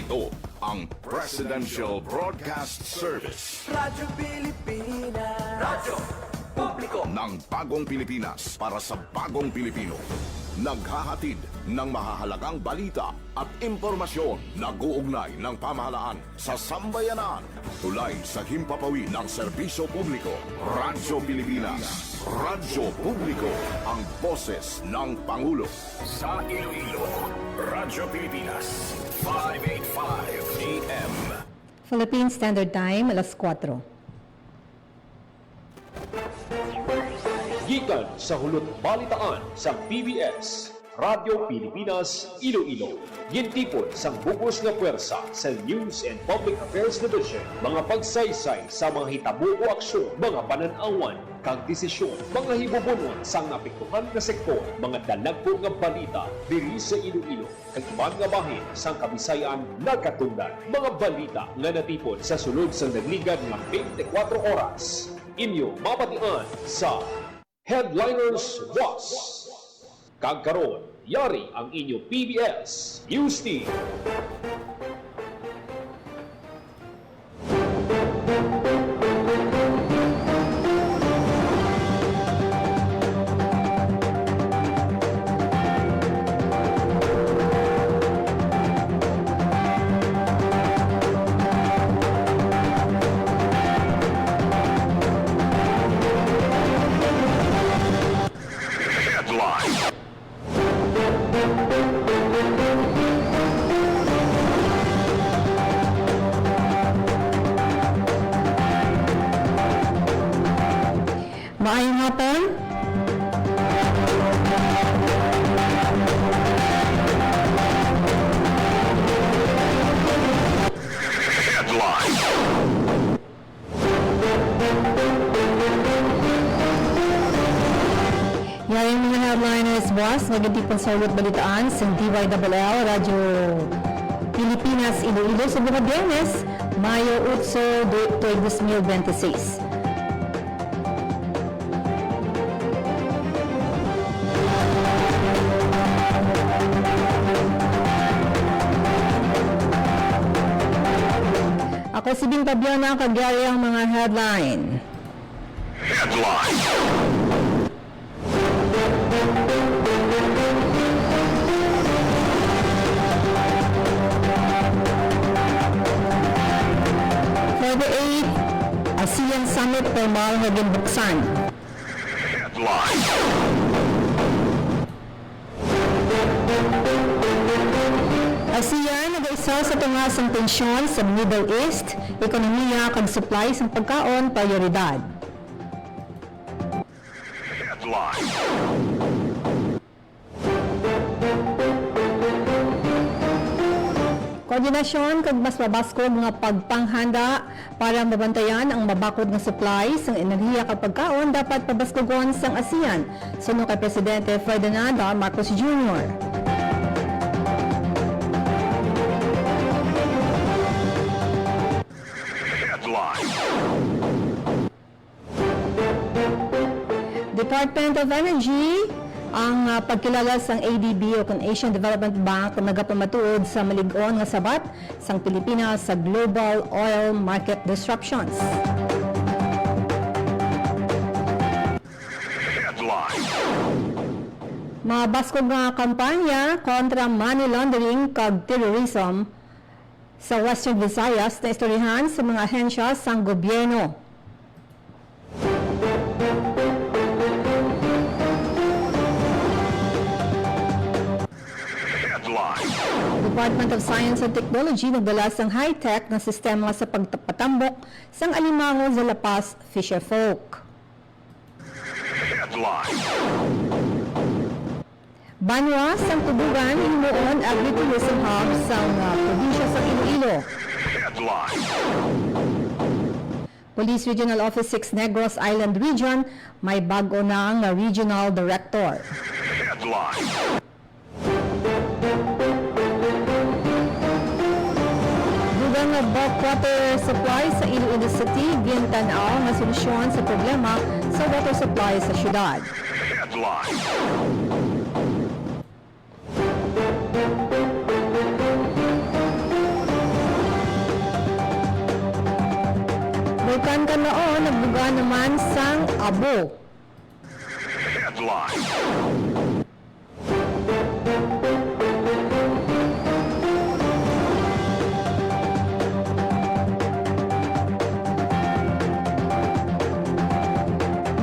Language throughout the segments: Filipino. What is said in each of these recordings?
Ito ang Presidential Broadcast Service. Radyo Pilipinas. Radyo Publiko Ng bagong Pilipinas para sa bagong Pilipino. Naghahatid ng mahahalagang balita at impormasyon na guugnay ng pamahalaan sa sambayanan. Tulay sa himpapawid ng serbisyo publiko. Radyo Pilipinas. Radyo Publiko. Ang boses ng Pangulo. Sa Iloilo, Radyo Pilipinas. 585 AM. Philippine Standard Time, alas 4. Gikan sa hulot balitaan sa PBS, Radyo Pilipinas, Iloilo. Gintipon sang bugos nga puwersa sa News and Public Affairs Division. Mga pagsaysay sa mga hitabo o aksyon, mga pananawan, kag desisyon, mga hibubunon sang napiktuhan nga sektor, mga dalagpo nga balita diri sa Iloilo. Kag iban nga bahin sang Kabisayan nagkatungdan. Mga balita nga natipon sa sulod sang nagligad nga 24 oras. Inyo mapatian sa Headliners Was. Kagkaroon, yari ang inyo PBS News Team. Maayong hapon. Yan yung mga headliners, boss. Nagintipon sa ulot balitaan sa DYWL, Radyo Pilipinas, Iloilo sa buong Biyernes, Mayo 8, 2026. Ako si Bing Pabiana, kagyari ang mga headline. February 8, ASEAN Summit formal naging buksan. ASEAN nag-isa sa tungasang tensyon sa Middle East, ekonomiya kag supply sa pagkaon prioridad. Koordinasyon kag mas mabaskog nga pagpanghanda para mabantayan ang mabakod nga supply sang enerhiya kag pagkaon dapat pabaskogon sang ASEAN, suno kay Presidente Ferdinand Marcos Jr. Department of Energy ang pagkilala sang ADB o Asian Development Bank na nagapamatuod sa malig-on nga sabat sang Pilipinas sa global oil market disruptions. Mabaskog nga kampanya kontra money laundering kag terrorism sa Western Visayas na istoryahan sa mga ahensya sang gobyerno. Department of Science and Technology nagdala sang high-tech na sistema sa pagpatambok sang alimango sa lapas Fisher Folk. Banwa sang tubugan himuon agritourism hub sang probinsya sa Iloilo. Police Regional Office 6 Negros Island Region may bago na ang regional director. Dugang nga bulk water supply sa Iloilo City, gintanaw nga solusyon sa problema sa water supply sa syudad. Bukan ka noon, nagbuga naman sang abo. Headline.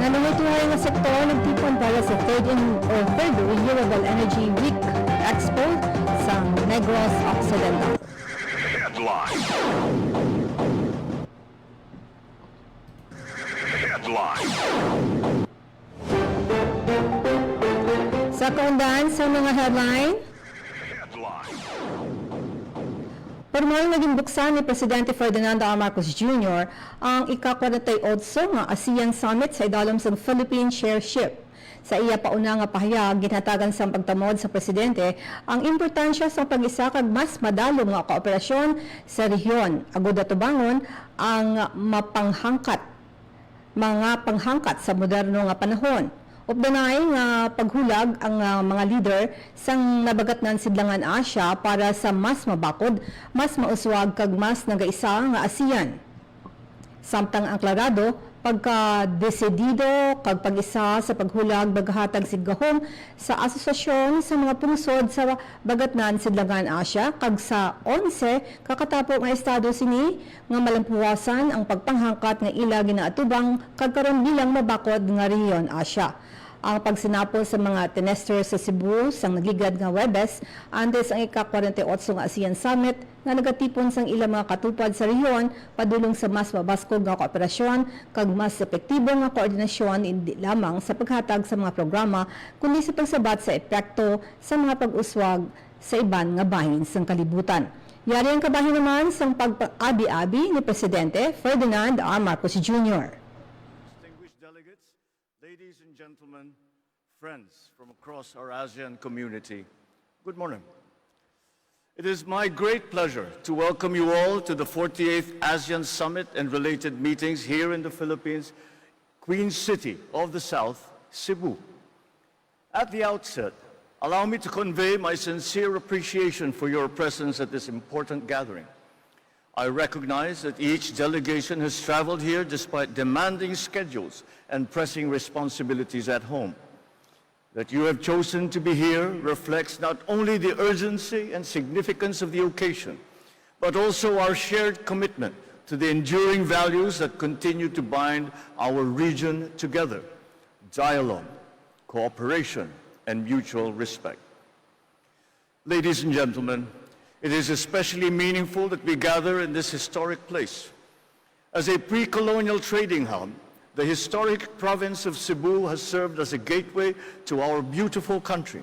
Nanungutuhay ng sektor nagtipon para sa third Renewable Energy Week Expo sa Negros Occidental. Headline. Headline. Sa kaundan sa mga headline, Headline. formal naging buksan ni Presidente Ferdinand R. Marcos Jr. ang ika-48 nga ASEAN Summit sa idalom sa Philippine Chairship. Sa iya pauna nga pahayag, ginhatagan sa pagtamod sa Presidente ang importansya sa pag-isa kag mas madalom nga kooperasyon sa rehiyon. Agud atubangon ang mga panghangkat sa moderno nga panahon. Updanay nga paghulag ang mga leader sang nabagatnan sidlangan Asya para sa mas mabakod, mas mauswag kag mas nagaisa nga ASEAN. Samtang ang klarado, pagka-desidido kag pag-isa sa paghulag baghatag sigahom sa asosasyon sa mga pungsod sa bagatnan sidlangan Asya kag sa 11 kakatapo nga estado sini nga malampuwasan ang pagpanghangkat nga ila ginaatubang kag karon bilang mabakod nga rehiyon Asya. Ang pagsinapol sa mga tenester sa Cebu sang nagligad nga Webes antes ang ika-48 nga ASEAN Summit nga nagatipon sang ilang mga katupad sa rehiyon padulong sa mas mabaskog nga kooperasyon kag mas epektibo nga koordinasyon hindi lamang sa paghatag sa mga programa kundi sa pagsabat sa epekto sa mga pag-uswag sa iban nga bahin sang kalibutan. Yari ang kabahin naman sang pag-abi-abi ni Presidente Ferdinand R. Marcos Jr. Distinguished delegates, ladies and gentlemen, friends from across our ASEAN community, good morning. It is my great pleasure to welcome you all to the 48th ASEAN Summit and related meetings here in the Philippines, Queen City of the South, Cebu. At the outset, allow me to convey my sincere appreciation for your presence at this important gathering. I recognize that each delegation has traveled here despite demanding schedules and pressing responsibilities at home. That you have chosen to be here reflects not only the urgency and significance of the occasion, but also our shared commitment to the enduring values that continue to bind our region together: dialogue, cooperation, and mutual respect. Ladies and gentlemen, it is especially meaningful that we gather in this historic place. As a pre-colonial trading hub, the historic province of Cebu has served as a gateway to our beautiful country.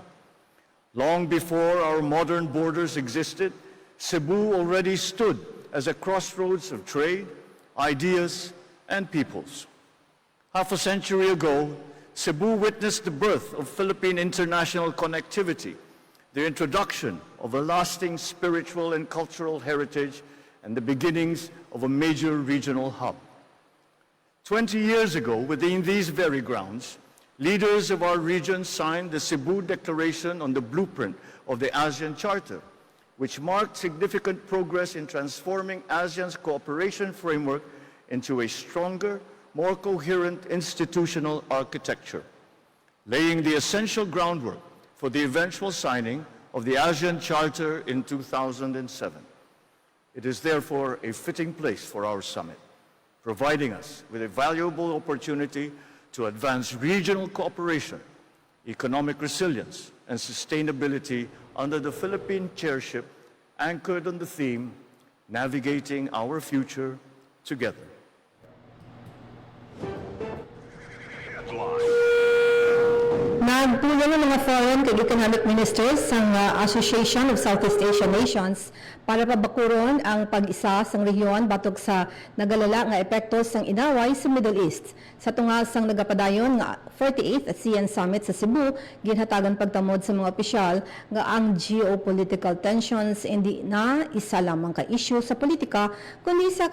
Long before our modern borders existed, Cebu already stood as a crossroads of trade, ideas, and peoples. Half a century ago, Cebu witnessed the birth of Philippine international connectivity, the introduction of a lasting spiritual and cultural heritage, and the beginnings of a major regional hub. 20 years ago, within these very grounds, leaders of our region signed the Cebu Declaration on the blueprint of the ASEAN Charter, which marked significant progress in transforming ASEAN's cooperation framework into a stronger, more coherent institutional architecture, laying the essential groundwork for the eventual signing of the ASEAN Charter in 2007. It is therefore a fitting place for our summit, providing us with a valuable opportunity to advance regional cooperation, economic resilience, and sustainability under the Philippine chairship anchored on the theme, Navigating Our Future Together. Nagpulong ang mga foreign kag economic ministers sang Association of Southeast Asian Nations para pabakuron ang pag-isa sang rehiyon batok sa nagalala nga epekto sang inaway sa Middle East. Sa tunga sang nagapadayon nga 48th ASEAN Summit sa Cebu, ginhatagan pagtamod sa mga opisyal nga ang geopolitical tensions hindi na isa lamang ka issue sa politika kundi sa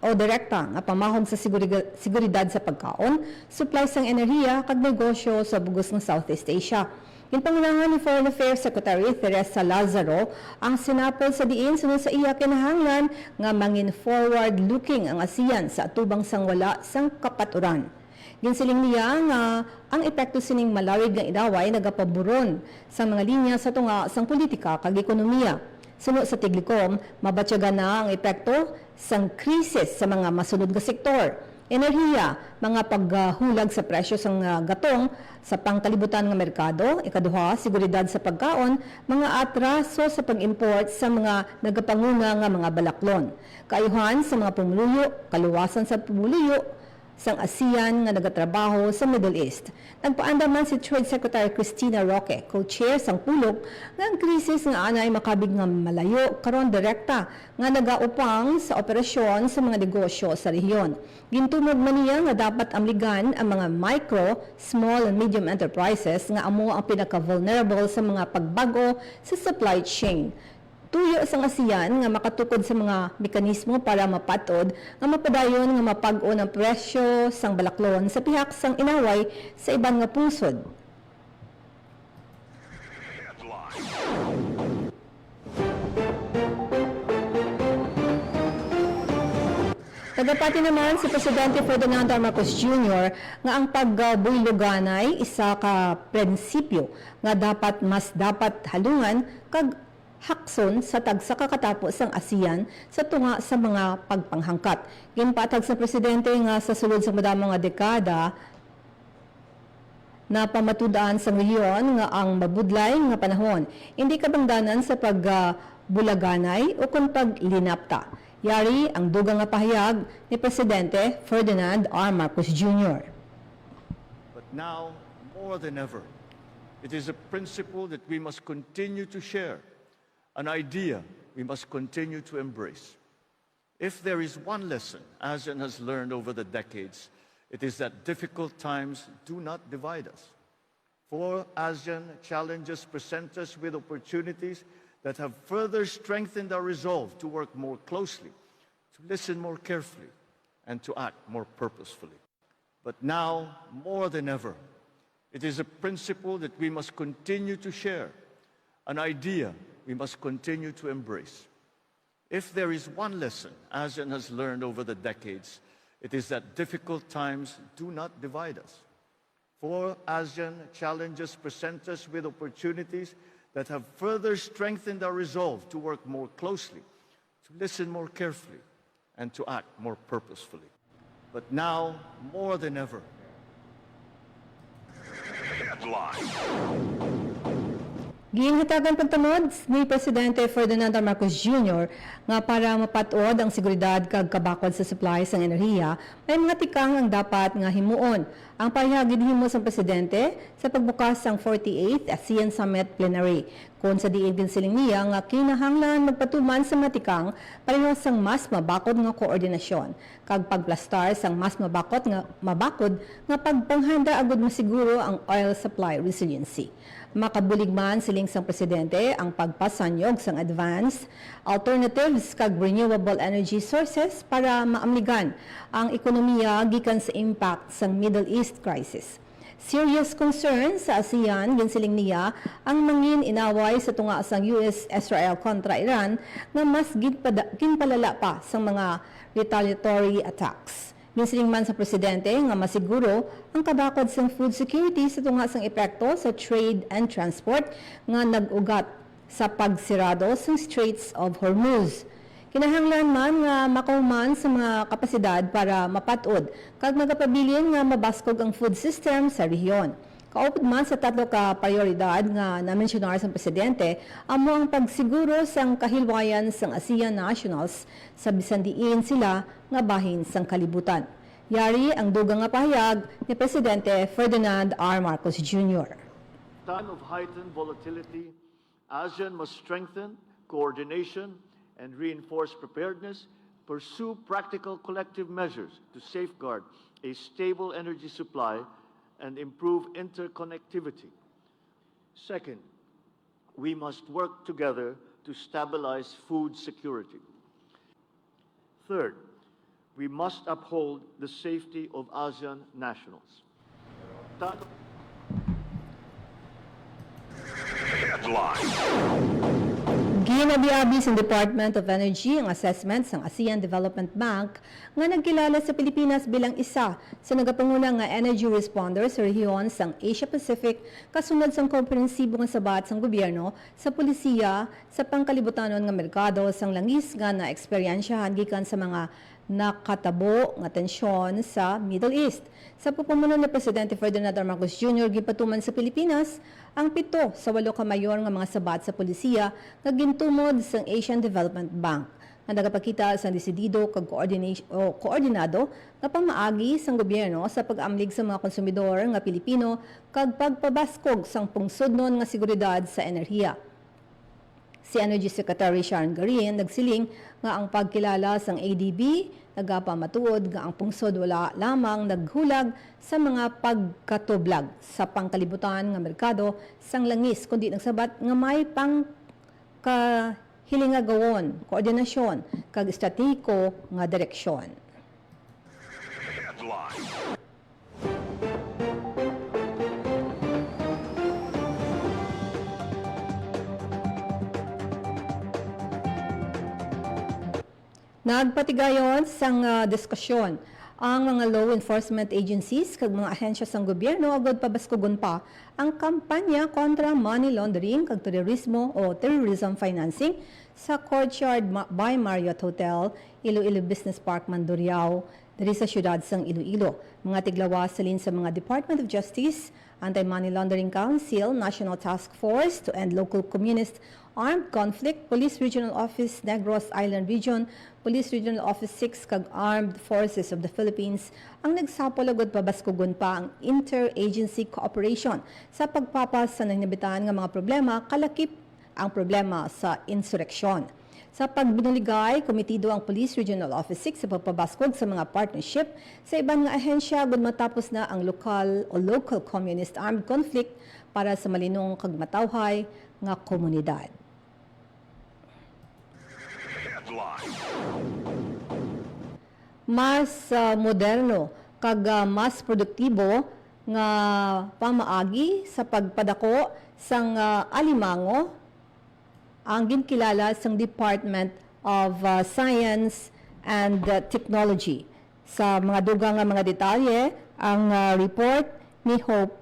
direkta nga pamahog sa seguridad sa pagkaon, supply sang enerhiya kag negosyo sa bugos ng Southeast Asia. Ginpangunahan ni Foreign Affairs Secretary Teresa Lazaro ang sinapol sa diin sunod sa iya kinahanglan nga mangin forward-looking ang ASEAN sa atubang sang wala sang kapaturan. Ginsiling niya nga ang epekto sining malawig nga idaway nagapaburon sa mga linya sa tunga sang politika kag ekonomiya. Sunod sa Tiglikom, mabatyagan na ang epekto sang krisis sa mga masunod nga sektor. Enerhiya, mga paghulag sa presyo sang gatong sa pangkalibutan nga merkado, ikaduha, seguridad sa pagkaon, mga atraso sa pag-import sa mga nagapanguna nga mga balaklon. Kaayuhan sa mga pumuluyo, kaluwasan sa pumuluyo, sang ASEAN nga nagatrabaho sa Middle East. Nagpaanda man si Trade Secretary Cristina Roque, co-chair sang pulog, nga ang krisis nga anay makabig nga malayo karon direkta nga nagaupang sa operasyon sa mga negosyo sa rehiyon. Gintunog man niya nga dapat amligan ang mga micro, small and medium enterprises nga amo ang pinaka-vulnerable sa mga pagbago sa supply chain. Tuyo sang ASEAN nga makatukod sa mga mekanismo para mapatod nga mapadayon nga mapag-o ng presyo sang balaklon sa pihak sang inaway sa iban nga pusod. Nagapati naman si Presidente Ferdinand Marcos Jr. nga ang pagbuyloganay isa ka prinsipyo nga dapat halungan kag hakson sa tagsa kakatapos ang ASEAN sa tunga sa mga pagpanghangkat. Ginpatag sa Presidente nga sa sulod sa madamong nga dekada na pamatudaan sa rehiyon nga ang mabudlay nga panahon hindi kabangdanan sa pagbulaganay o kung paglinapta. Yari ang dugang nga pahayag ni Presidente Ferdinand R. Marcos Jr. But now, more than ever, it is a principle that we must continue to share, an idea we must continue to embrace. If there is one lesson ASEAN has learned over the decades, it is that difficult times do not divide us. For ASEAN, challenges present us with opportunities that have further strengthened our resolve to work more closely, to listen more carefully, and to act more purposefully. But now, more than ever, it is a principle that we must continue to share, an idea we must continue to embrace. If there is one lesson ASEAN has learned over the decades, it is that difficult times do not divide us. For ASEAN, challenges present us with opportunities that have further strengthened our resolve to work more closely, to listen more carefully, and to act more purposefully. But now, more than ever, Ginhatagan pagtamod ni Presidente Ferdinand R. Marcos Jr. nga para mapatuod ang seguridad kag kabakod sa supply sang enerhiya, may mga tikang ang dapat nga himuon. Ang pahayag ginhimo sa Presidente sa pagbukas sang 48th ASEAN Summit Plenary. Kung sa diin ginsiling niya nga kinahanglan magpatuman sa mga tikang pareho sang mas mabakod nga koordinasyon kag pagplastar sang mas mabakod nga pagpanghanda agud masiguro ang oil supply resiliency. Makabulig man siling sang Presidente ang pagpasanyog sang advanced alternatives kag renewable energy sources para maamligan ang ekonomiya gikan sa impact sang Middle East crisis. Serious concern sa ASEAN ginsiling niya ang mangin inaway sa tunga sang US-Israel kontra Iran nga mas ginpalala pa sa mga retaliatory attacks. Ginsiling man sa Presidente nga masiguro ang kabakod sang food security sa tunga sang epekto sa trade and transport nga nag-ugat sa pagsirado sa Straits of Hormuz. Kinahanglan man nga makahuman sa mga kapasidad para mapatod kag magapabilin nga mabaskog ang food system sa rehiyon. Kaupod man sa tatlo ka prioridad nga na-mentionar sa Presidente, amo ang pagsiguro sang kahilwayan sang ASEAN nationals sa bisan diin sila nga bahin sang kalibutan. Yari ang dugang nga pahayag ni Presidente Ferdinand R. Marcos Jr. time of heightened volatility, ASEAN must strengthen coordination and reinforce preparedness, pursue practical collective measures to safeguard a stable energy supply and improve interconnectivity. Second, we must work together to stabilize food security. Third, we must uphold the safety of ASEAN nationals. Ginabiabi sa Department of Energy ang assessment ng ASEAN Development Bank nga nagkilala sa Pilipinas bilang isa sa nagapangunang nga energy responder sa rehiyon sang Asia Pacific kasunod sang komprehensibo nga sabat sang gobyerno sa polisiya sa pangkalibutanon nga merkado sang langis nga na eksperyensyahan gikan sa mga nakatabo nga tensyon sa Middle East. Sa pupumuno ni Presidente Ferdinand R. Marcos Jr. gipatuman sa Pilipinas ang 7 sa 8 ka mayor nga mga sabat sa polisiya nga gintumod sa Asian Development Bank nga nagapakita sa desidido kag koordinado nga pamaagi sang gobyerno sa pag-amlig sa mga konsumidor nga Pilipino kag pagpabaskog sang pungsodnon nga seguridad sa enerhiya. Si Energy Secretary Sharon Garin nagsiling nga ang pagkilala sang ADB nagapamatuod nga ang pungsod wala lamang naghulag sa mga pagkatublag sa pangkalibutan nga merkado sang langis kundi nagsabat nga may pangkahilingagawon, koordinasyon kag estratehiko nga direksyon. Nagpatigayon sang diskusyon ang mga law enforcement agencies kag mga ahensya sang gobyerno agad pabaskugon pa ang kampanya kontra money laundering kag terorismo o terrorism financing sa Courtyard by Marriott Hotel, Iloilo Business Park, Mandurriao, diri sa syudad sang Iloilo. Mga tiglawas salin sa mga Department of Justice, Anti-Money Laundering Council, National Task Force to End Local Communist Armed Conflict, Police Regional Office, Negros Island Region, Police Regional Office 6 kag Armed Forces of the Philippines ang nagsapolagod pabaskugon pa ang interagency cooperation sa pagpapas sa nanginabitan nga mga problema kalakip ang problema sa insureksyon. Sa pagbinuligay, komitido ang Police Regional Office 6 sa pagpabaskog sa mga partnership sa ibang nga ahensya gud matapos na ang local communist armed conflict para sa malinong kag matawhay nga komunidad. Mas moderno kag mas produktibo nga pamaagi sa pagpadako sang alimango ang ginkilala sang Department of Science and Technology. Sa mga dugang nga mga detalye ang report ni Hope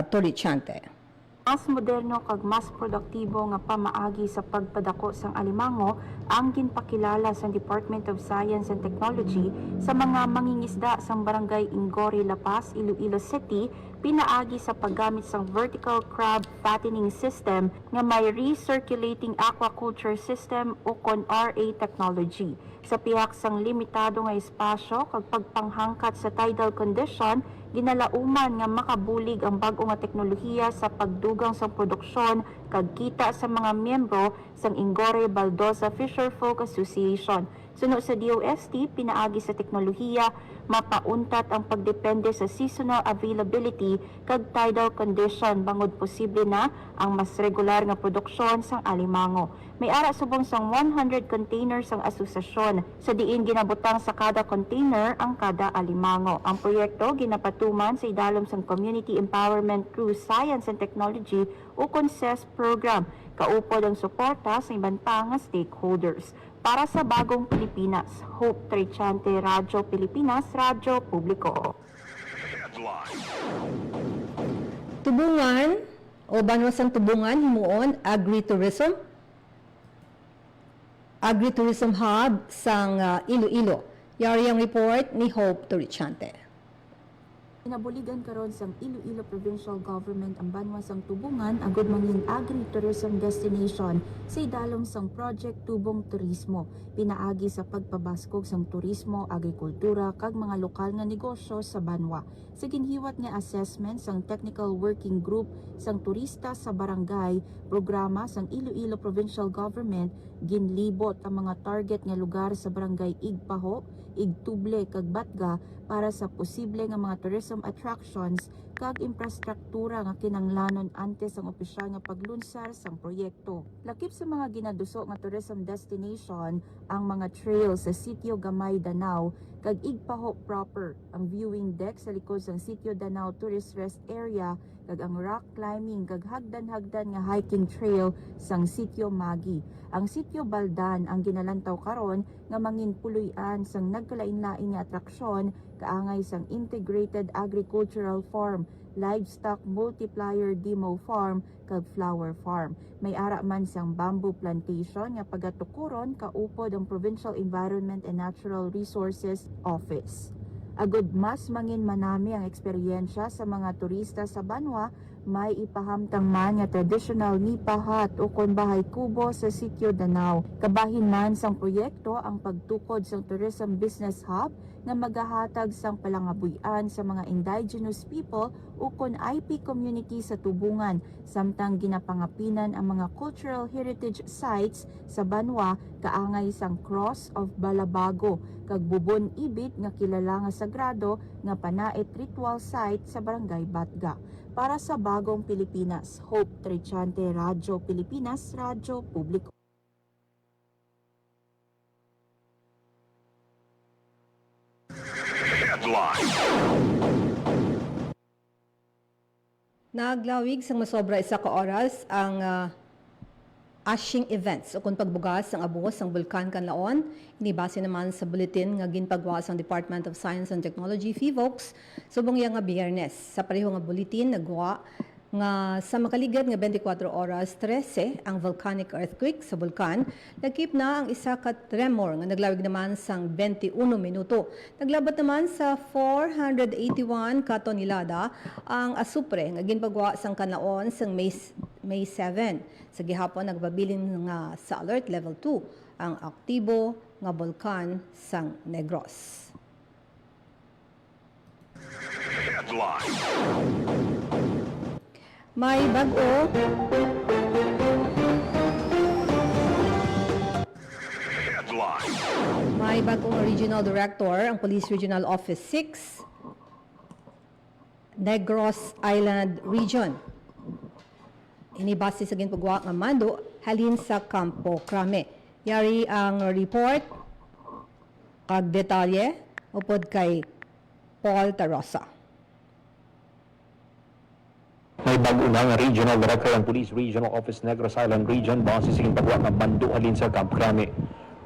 Torrichante. Mas moderno kag mas produktibo nga pamaagi sa pagpadako sang alimango ang ginpakilala sa Department of Science and Technology sa mga mangingisda sang Barangay Ingori, La Paz, Iloilo City pinaagi sa paggamit sang vertical crab fattening system nga may recirculating aquaculture system o kon RA technology. Sa pihak sang limitado nga espasyo kag pagpanghangkat sa tidal condition, ginalauman nga makabulig ang bag-o nga teknolohiya sa pagdugang sa produksyon kag kita sa mga miyembro sang Ingore Baldosa Fisherfolk Association. Sunod sa DOST, pinaagi sa teknolohiya, mapauntat ang pagdepende sa seasonal availability kag tidal condition bangod posible na ang mas regular nga produksyon sang alimango. May ara subong sang 100 containers ang asosasyon sa diin ginabutang sa kada container ang kada alimango. Ang proyekto ginapatuman sa idalom sang Community Empowerment through Science and Technology o CONSES program. Kaupod ang suporta sa iban pa nga stakeholders. Para sa Bagong Pilipinas, Hope Torrichante, Radyo Pilipinas, Radyo Publiko. Tubungan o banwasang tubungan himuon agritourism hub sang Iloilo. Yari ang report ni Hope Torrichante. Pinabuligan karon sang Iloilo Provincial Government ang banwa sang Tubungan agud mangin agri-tourism destination sa idalom sang Project Tubong Turismo. Pinaagi sa pagpabaskog sang turismo, agrikultura kag mga lokal nga negosyo sa banwa. Sa ginhiwat nga assessment sang Technical Working Group sang turista sa barangay, programa sang Iloilo Provincial Government ginlibot ang mga target nga lugar sa barangay Igpaho, Igtuble kag Batga para sa posible nga mga tourism attractions kag infrastruktura nga kinanglanon antes ang opisyal nga paglunsar sang proyekto. Lakip sa mga ginaduso nga tourism destination ang mga trails sa Sitio Gamay Danau kag Igpaho proper, ang viewing deck sa likod sang Sitio Danau Tourist Rest Area kag ang rock climbing kag hagdan-hagdan nga hiking trail sang Sitio Magi. Ang Sitio Baldan ang ginalantaw karon nga mangin puloy-an sang nagkalain-lain nga atraksyon kaangay sang Integrated Agricultural Farm, Livestock Multiplier Demo Farm kag Flower Farm. May ara man sang bamboo plantation nga pagatukuron kaupod ang Provincial Environment and Natural Resources Office. Agud mas mangin manami ang eksperyensya sa mga turista sa Banwa, may ipahamtang man nga traditional nipahat o kon bahay kubo sa Sitio Danau. Kabahin man sang proyekto ang pagtukod sang tourism business hub na magahatag sang palangabuyan sa mga indigenous people o kon IP community sa Tubungan, samtang ginapangapinan ang mga cultural heritage sites sa Banwa kaangay sang Cross of Balabago kag Bubon Ibit nga kilala nga sagrado nga panait ritual site sa Barangay Batga. Para sa Bagong Pilipinas, Hope Trichante, Radyo Pilipinas, Radyo Publiko. Headline. Naglawig sang masobra isa ka oras ang ashing events o kung pagbugas ang abos ang bulkan kanlaon. Inibase naman sa bulletin nga ginpagwas ang Department of Science and Technology FIVOX subong iya nga Biyernes. Sa pareho nga bulletin nagwa nga sa makaligad nga 24 oras 13 ang volcanic earthquake sa bulkan. Nagkip na ang isa ka tremor nga naglawig naman sang 21 minuto. Naglabat naman sa 481 ka tonelada ang asupre nga ginpagwa sang kanlaon sang May 7. Sa gihapon nagbabilin nga sa alert level 2 ang aktibo nga bulkan sang Negros. Headline. May bag-o Headline. May bagong regional director ang Police Regional Office 6 Negros Island Region. Inibase sa ginpagwa nga mando halin sa Campo Crame. Yari ang report kag detalye upod kay Paul Tarosa. May bago na nga Regional Director ang Police Regional Office Negros Island Region base sa ginpagwa nga mando halin sa Camp Crame.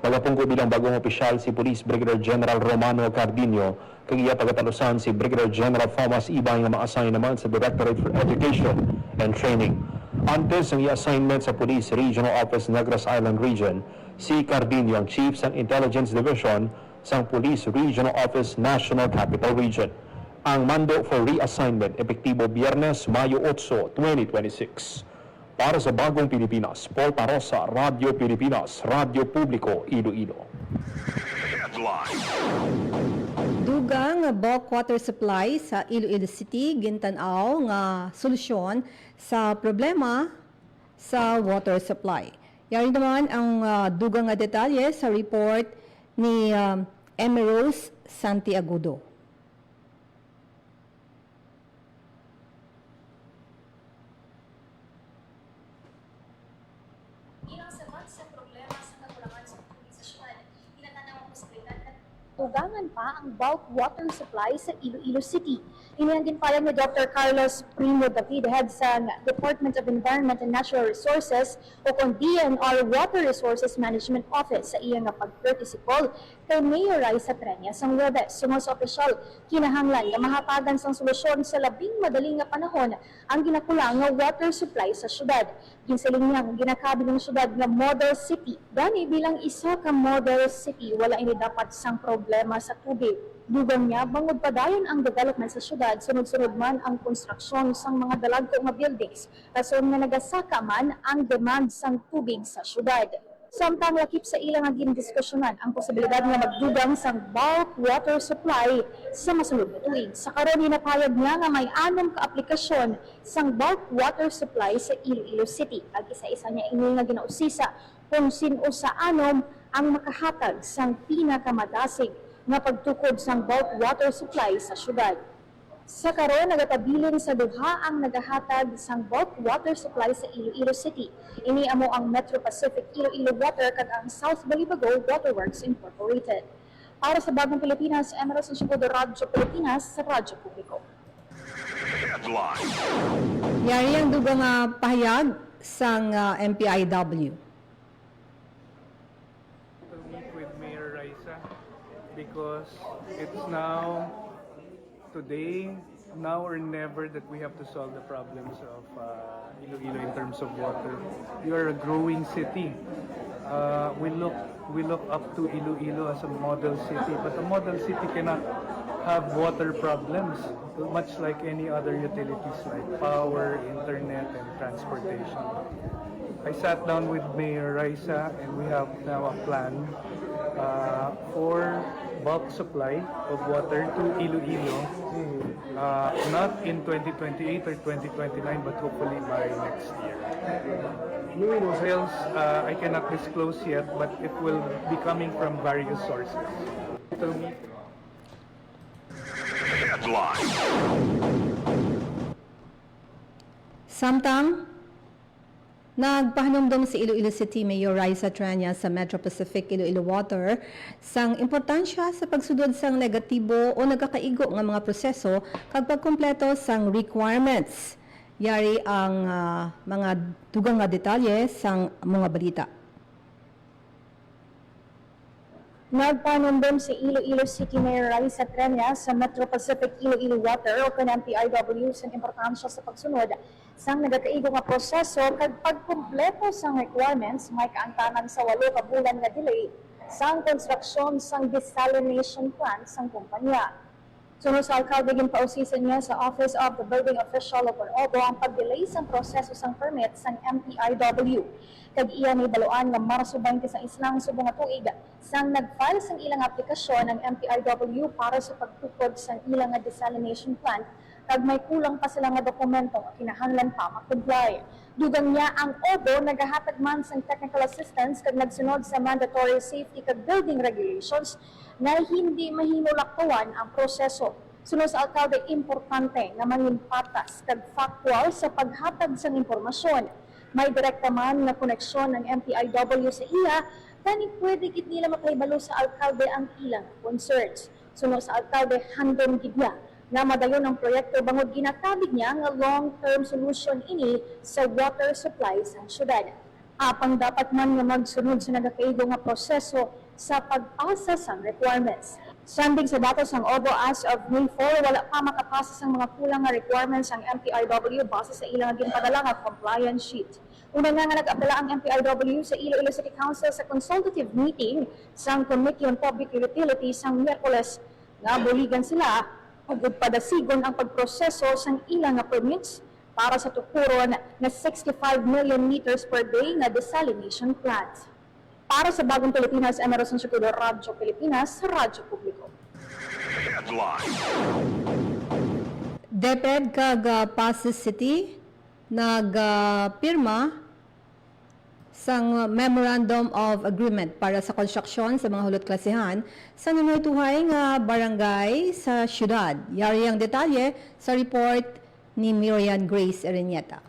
Pagapungko bilang bagong opisyal si Police Brigadier General Romano Cardinio kag iya pagatalusan si Brigadier General Thomas Ibay nga ma-assign naman sa Directorate for Education and Training. Antes ang i-assignment sa Police Regional Office Negros Island Region, si Cardinio ang Chief sa Intelligence Division sa Police Regional Office National Capital Region. Ang mando for reassignment epektibo Biyernes, Mayo 8, 2026. Para sa Bagong Pilipinas, Paul Tarosa, Radyo Pilipinas, Radyo Publiko, Iloilo. Headline. Dugang bulk water supply sa Iloilo City gintan-aw nga solusyon sa problema sa water supply. Yari naman ang dugang nga detalye sa report ni Emerose Santiagudo. Bilang sabat sa problema sa kakulangan sa tubig sa syudad, inatanaw ang posibilidad na tugangan pa ang bulk water supply sa Iloilo City. Iniyan din pala ni Dr. Carlos Primo David, head sa Department of Environment and Natural Resources o kung DNR Water Resources Management Office sa iyang pag-participol kay Mayor Raisa Trenya sang Webes. Sunod sa opisyal, kinahanglan nga mahatagan sang solusyon sa labing madaling nga panahon ang ginakulang nga water supply sa syudad. Ginsaling niyang ginakabi ng syudad nga model city. Gani bilang isa ka model city, wala ini dapat sang problema sa tubig. Dugang niya, bangod padayon ang development sa syudad, sunod-sunod man ang konstruksyon sang mga dalagko nga buildings, rason nga nagasaka man ang demand sang tubig sa syudad. Samtang lakip sa ilang nga gindiskusyonan ang posibilidad nga magdugang sang bulk water supply sa masulod na tuig. Sa karon napayag niya nga may 6 ka aplikasyon sang bulk water supply sa Iloilo City. Ag isa-isa niya ini nga ginausisa kung sino sa anom ang makahatag sang pinakamadasig nga pagtukod sang bulk water supply sa syudad. Sa karon nagapabilin sa duha ang nagahatag sang bulk water supply sa Iloilo City. Ini amo ang Metro Pacific Iloilo Water kag ang South Balibago Waterworks Incorporated. Para sa Bagong Pilipinas, Emerald Sanchibudo, Radyo Pilipinas, sa Radyo Publiko. Yari ang dugang pahayag sang MPIW. To meet with Mayor Raisa because it's now today, now or never that we have to solve the problems of Iloilo in terms of water. We are a growing city. We look up to Iloilo as a model city, but a model city cannot have water problems, much like any other utilities like power, internet, and transportation. I sat down with Mayor Raisa and we have now a plan for bulk supply of water to Iloilo, not in 2028 or 2029, but hopefully by next year. Sales, I cannot disclose yet, but it will be coming from various sources. To meet Samtang, nagpahanumdum si Iloilo City Mayor Raisa Trania sa Metro Pacific Iloilo Water sang importansya sa pagsudod sang negatibo o nagkakaigo nga mga proseso kag pagkumpleto sang requirements. Yari ang mga dugang nga detalye sang mga balita. Nagpanundom si Iloilo City Mayor Raisa Trenia sa Metro Pacific Iloilo Water o MPIW sa importansya sa pagsunod sang nagakaigo nga proseso kag pagkumpleto sang requirements may kaangtanan sa 8 ka bulan nga delay sang konstruksyon sang desalination plant sang kumpanya. Sunod sa alkalde ginpausisan niya sa Office of the Building Official o PANOBO ang pag-delay sang proseso sang permit sang MPIW. Kag iya ni baluan nga Marso 26 lang subong nga tuig sang nag-file sang ilang aplikasyon ng MPIW para sa pagtukod sang ilang nga desalination plant kag may kulang pa sila nga dokumento nga kinahanglan pa ma-comply. Dugang niya ang OBO nagahatag man sang technical assistance kag nagsunod sa mandatory safety kag building regulations na hindi mahinulaktawan ang proseso. Sunod sa alkalde, importante na mangin patas kag factual sa paghatag sang impormasyon. May direkta man na koneksyon ng MPIW sa iya, kani pwede gid nila makahibalo sa alkalde ang ilang concerns. Sunod sa alkalde, handom gid niya na madayon ang proyekto bangod ginatabig niya nga long-term solution ini sa water supply sa syudad. Apang dapat man nga magsunod sa nagakaigo nga proseso sa pagpasa sa requirements. Standing sa datos ng OBO as of May 4, wala pa makapasa sa mga kulang nga requirements ang MPIW base sa ilang ginpadala nga compliance sheet. Una nga nag-abdala ang MPIW sa Iloilo City Council sa consultative meeting sa Committee on Public Utilities sang Miyerkules nga buligan sila ug padasigon ang pagproseso sang ilang nga permits para sa tukuron na 65 million liters per day na desalination plant. Para sa Bagong Pilipinas, Emerald Sanchibudo, Radyo Pilipinas, Radyo Publiko. DepEd kag Pasig City nagpirma sang Memorandum of Agreement para sa konstruksyon sa mga hulot klasihan sa nangytuhay nga barangay sa syudad. Yari ang detalye sa report ni Miriam Grace Erenieta.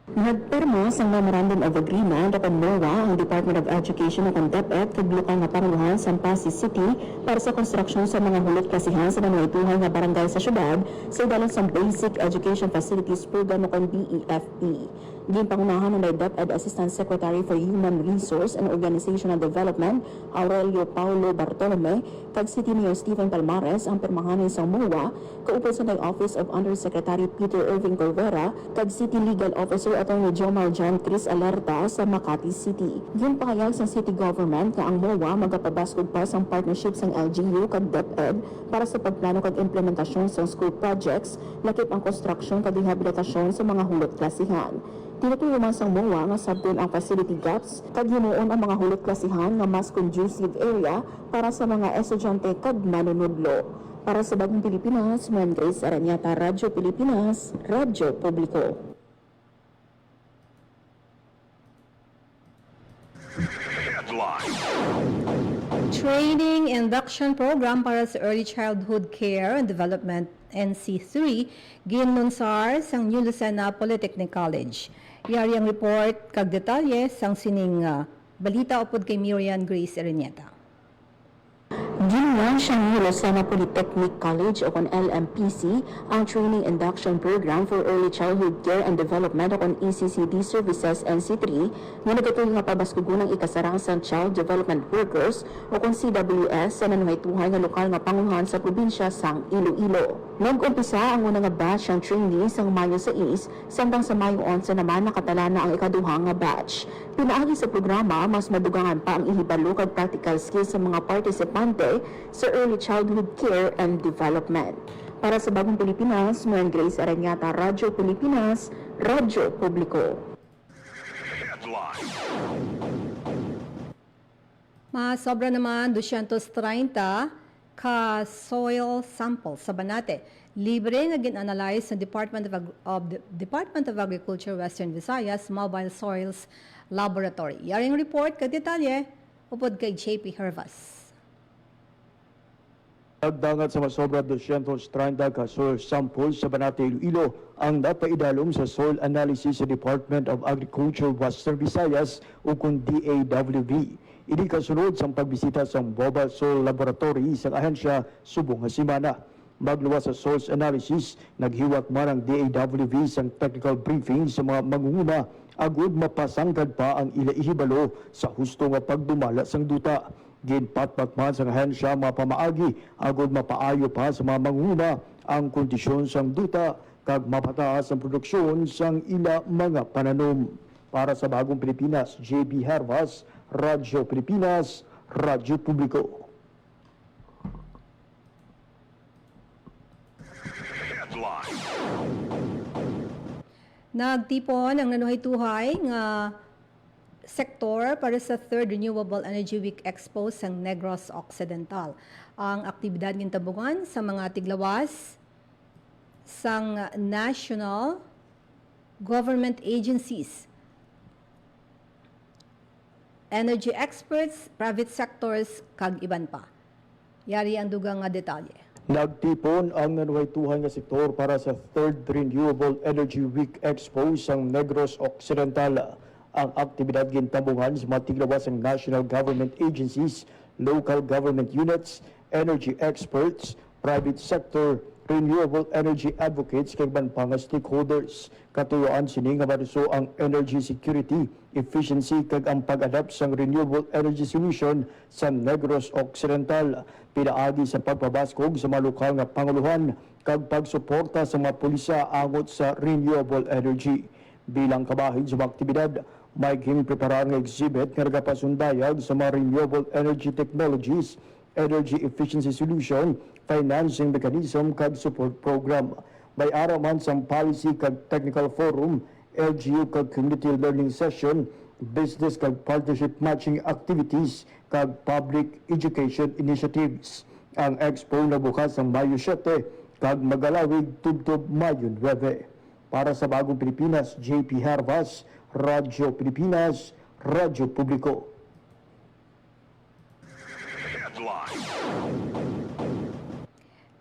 Nagpirma sa Memorandum of Agreement o MOA ang Department of Education o DepEd kag lokal nga pamunuan sa Pasig City para sa konstruksyon sa mga hulot klasihan sa nangytuhay nga barangay sa syudad sa idalan sa Basic Education Facilities Program o BEFP. Ginpangunahan ng DepEd Assistant Secretary for Human Resource and Organizational Development Aurelio Paulo Bartolome kag City Mayor Stephen Palmares ang pirmahanin sa MOA kaupo sa Office of Undersecretary Peter Irving Corvera kag City Legal Officer Attorney Jomar Jan Chris Alerta sa Makati City. Ginpahayag sa City Government nga ang MOA magapabaskog pa sa partnership sang LGU kag DepEd para sa pagplano kag implementasyon sa school projects lakip ang konstruksyon kag rehabilitasyon sa mga hulot klasihan. Tinutuyo man sang MOA nga sabton ang facility gaps kag himuon ang mga hulot klasihan nga mas conducive area para sa mga estudyante kag manunudlo. Para sa Bagong Pilipinas, Ma'am Grace Aranyata, Radyo Pilipinas, Radyo Publiko. Training Induction Program para sa Early Childhood Care and Development NC3 ginunsar sang New Lucena Polytechnic College. Yari ang report kag detalye sang sining balita upod kay Miriam Grace Erenieta. Ginawa siyang New Lucena Polytechnic College o kon LMPC ang Training Induction Program for Early Childhood Care and Development o kon ECCD Services NC3 nga nagatuloy nga pabaskugunang ikasarang sa Child Development Workers o kon CWS sa nanuhay-tuhay nga lokal nga pangunahan sa probinsya sang Iloilo. Nag-umpisa ang una nga batch ng trainees sang Mayo 6, samtang sa Mayo 11 naman nakatala na ang ikaduhang nga batch. Pinaagi sa programa, mas madugangan pa ang ihibalo kag practical skills sa mga partisipante sa Early Childhood Care and Development. Para sa Bagong Pilipinas, Miriam Grace Aranyata, Radyo Pilipinas, Radyo Publiko. Masobra naman 230 ka soil samples sa Banate. Libre nga gin-analyze ng Department of Agriculture Western Visayas Mobile Soils Laboratory. Yaring report kag detalye upod kay JP Hervas. Nagdangat sa masobra 230 ka soil samples sa Banate, Iloilo ang napaidalom sa soil analysis sa Department of Agriculture Western Visayas o kung DAWV. Ini kasunod sa pagbisita sa Mobile Soil Laboratory sa ahensya subong nga semana. Magluwas sa source analysis, naghiwat man ang DAWV sa technical briefing sa mga mangunguna agud mapasangkad pa ang ilaihibalo sa husto nga pagdumala sang duta. Ginpatpat man sa ahensya mapamaagi agud mapaayo pa sa mga mangunguna ang kondisyon sang duta kag mapataas ang produksyon sang ila mga pananom. Para sa Bagong Pilipinas, JB Hervas, Radyo Pilipinas, Radyo Publiko. Nagtipon ang nanuhay-tuhay nga sektor para sa 3rd Renewable Energy Week Expo sa Negros Occidental. Ang aktibidad ng tabungan sa mga tiglawas sang national government agencies, energy experts, private sectors, kag iban pa. Yari ang dugang nga detalye. Nagtipon ang nanuhay-tuhay nga sektor para sa 3rd Renewable Energy Week Expo sa Negros Occidental. Ang aktibidad gintabungan sa mga tiglawas ng national government agencies, local government units, energy experts, private sector, renewable energy advocates kag banpang stakeholders. Katuyuan sini nga maruso ang energy security, efficiency kag ang pag-adapt sang renewable energy solution sa Negros Occidental. Pinaagi sa pagpabaskog sa mga lokal nga panguluhan kag pagsuporta sa mga pulisa angot sa renewable energy. Bilang kabahid sa mga aktibidad, may ginpreparar nga exhibit nga nagapasundayag sa mga renewable energy technologies, energy efficiency solution, financing mechanism kag support program. May araw man sa policy kag technical forum, LGU kag community learning session, business kag partnership matching activities kag public education initiatives. Ang expo na bukas ng Mayo 7 kag magalawig tubtob Mayo 9. Para sa Bagong Pilipinas, JP Hervas, Radyo Pilipinas, Radyo Publiko.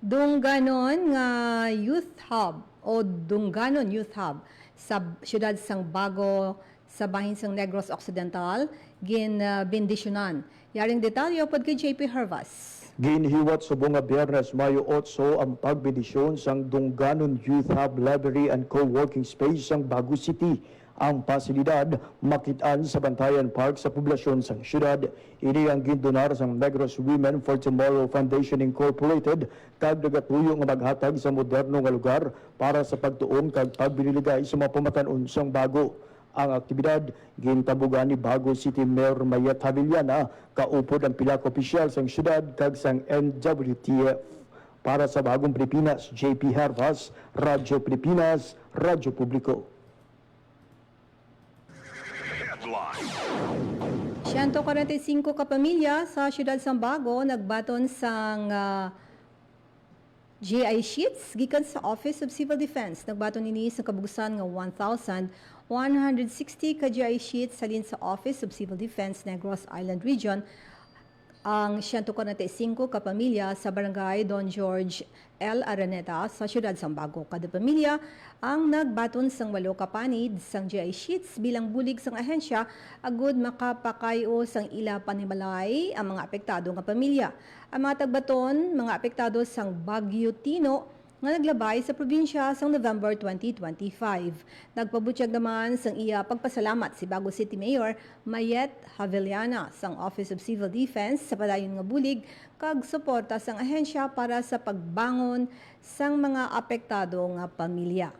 Dunganon nga Youth Hub o Dunganon Youth Hub sa siyudad sang Bago sa bahin sang Negros Occidental ginbendisyonan. Yaring detalye upod kay JP Hervas. Ginhiwat sa bunga Biyernes, Mayo 8 ang pagbedisyon sang Dunganon Youth Hub Library and Co-working Space sang Bago City. Ang pasilidad makitaan sa Bantayan Park sa poblasyon sang syudad. Ini ang gindonar sang Negros Women for Tomorrow Foundation Incorporated kag nagatuyo nga maghatag sa moderno nga lugar para sa pagtuon kag pagbililigay sa mga pamatan-on sang Bago. Ang aktibidad gintabugan ni Bago City Mayor Mayet Havillana kaupod ang pila ka opisyal sang syudad kag sang NWTF. Para sa Bagong Pilipinas, JP Hervas, Radyo Pilipinas, Radyo Publiko. 145 ka pamilya sa siyudad sang Bago nagbaton sang GI sheets gikan sa Office of Civil Defense. Nagbaton nini sa kabugusan nga 1,160 ka GI sheets salin sa Office of Civil Defense Negros Island Region ang 145 kapamilya sa barangay Don George L. Araneta sa siyudad Sambago. Kada pamilya ang nagbaton sang 8 kapanid sang GI sheets bilang bulig sang ahensya agud makapakayo sang ila panimalay ang mga apektado nga pamilya. Ang mga tagbaton, mga apektado sang Bagyo Tino nga naglabay sa probinsya sang November 2025. Nagpabutyag naman sang iya pagpasalamat si Bago City Mayor Mayet Haveliana sang Office of Civil Defense sa padayon nga bulig kag suporta sang ahensya para sa pagbangon sang mga apektado nga pamilya.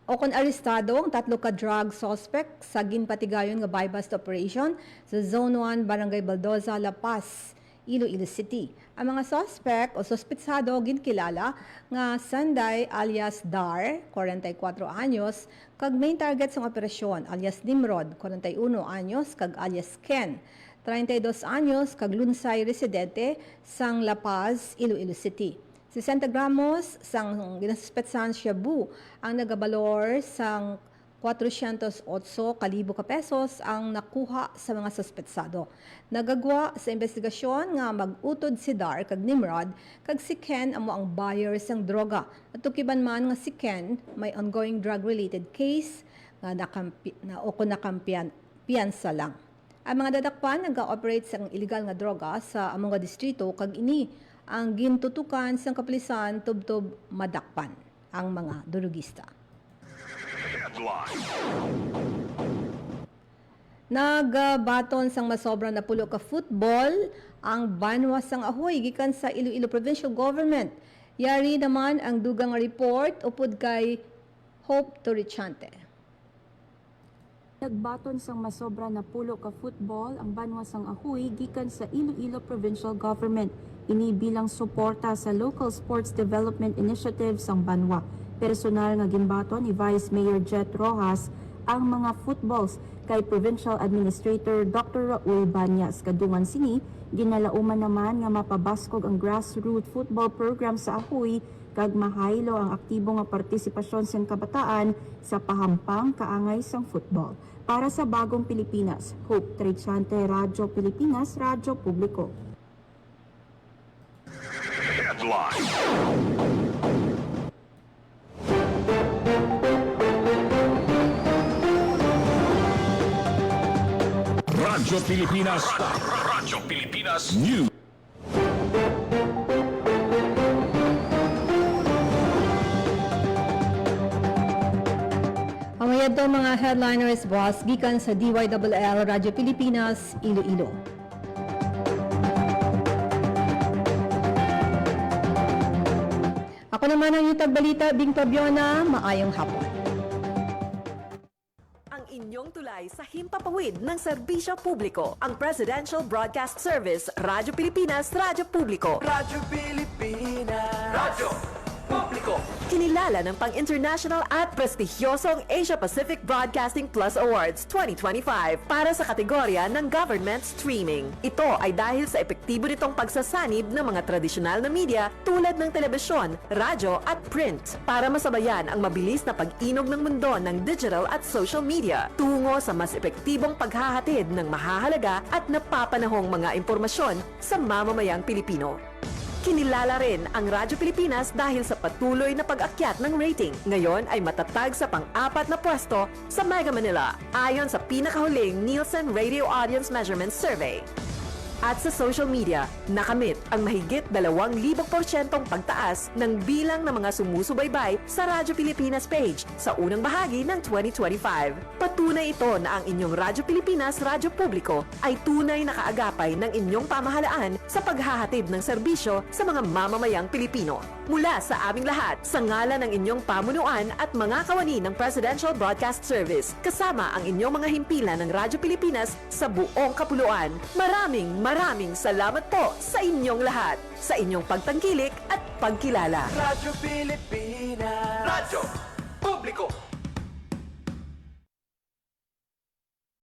O kon arestado ang 3 ka drug suspect sa ginpatigayon nga buy-bust operation sa Zone 1, Barangay Baldoza, La Paz, Iloilo City. Ang mga suspect o suspetsado ginkilala nga Sanday alias Dar, 44 anyos, kag main target sa operasyon alias Nimrod, 41 anyos, kag alias Ken, 32 anyos, kag Lunsay residente sang La Paz, Iloilo City. 60 gramos sang ginasuspetsahan Shabu ang nagabalor sang 408,000 pesos ang nakuha sa mga suspetsado. Nagagwa sa investigasyon nga mag-utod si Dar kag Nimrod kag si Ken amo ang buyer sang droga. Natukiban man nga si Ken may ongoing drug-related case nga nakampiyansa lang. Ang mga dadakpan nag-operate sang illegal nga droga sa among nga distrito kag ini ang gintutukan sang kapulisan tubtob madakpan ang mga durugista. Nagbaton sang masobra na 10 ka football ang banwa sang Ahoy gikan sa Iloilo Provincial Government. Yari naman ang dugang report upod kay Hope Torrichante. Nagbaton sang masobra na 10 ka football ang banwa sang Ahoy gikan sa Iloilo Provincial Government. Ini bilang suporta sa Local Sports Development Initiative sang banwa. Personal nga ginbaton ni Vice Mayor Jet Rojas ang mga footballs kay Provincial Administrator Dr. Raul Banyas. Kadungan sini, ginalauman naman nga mapabaskog ang grassroots football program sa Ahoy kag mahaylo ang aktibo nga partisipasyon sang kabataan sa pahampang kaangay sang football. Para sa Bagong Pilipinas, Hope Trichante, Radyo Pilipinas, Radyo Publiko. Radyo Pilipinas. Radyo Pilipinas News. Amayad daw mga headliners boss gikan sa DYLL Radyo Pilipinas, Iloilo. Ako naman ang Yutag Balita, Bing Fabiona, maayong hapon. Ang inyong tulay sa himpapawid ng serbisyo publiko. Ang Presidential Broadcast Service, Radyo Pilipinas, Radyo Publiko. Radyo Pilipinas. Radyo Publiko. Kinilala ng pang-international at prestigyosong Asia Pacific Broadcasting Plus Awards 2025 para sa kategorya ng Government Streaming. Ito ay dahil sa epektibo nitong pagsasanib ng mga tradisyonal na media tulad ng telebisyon, radyo at print para masabayan ang mabilis na pag-inog ng mundo ng digital at social media tungo sa mas epektibong paghahatid ng mahahalaga at napapanahong mga impormasyon sa mamamayang Pilipino. Kinilala rin ang Radyo Pilipinas dahil sa patuloy na pag-akyat ng rating. Ngayon ay matatag sa pang-4 na pwesto sa Mega Manila ayon sa pinakahuling Nielsen Radio Audience Measurement Survey. At sa social media, nakamit ang mahigit 2,000% pagtaas ng bilang ng mga sumusubaybay sa Radyo Pilipinas page sa unang bahagi ng 2025. Patunay ito na ang inyong Radyo Pilipinas Radyo Publiko ay tunay na kaagapay ng inyong pamahalaan sa paghahatid ng serbisyo sa mga mamamayang Pilipino. Mula sa aming lahat, sa ngalan ng inyong pamunuan at mga kawani ng Presidential Broadcast Service, kasama ang inyong mga himpilan ng Radyo Pilipinas sa buong kapuluan. Maraming salamat po sa inyong lahat, sa inyong pagtangkilik at pagkilala. Radyo Pilipinas. Radyo Publiko.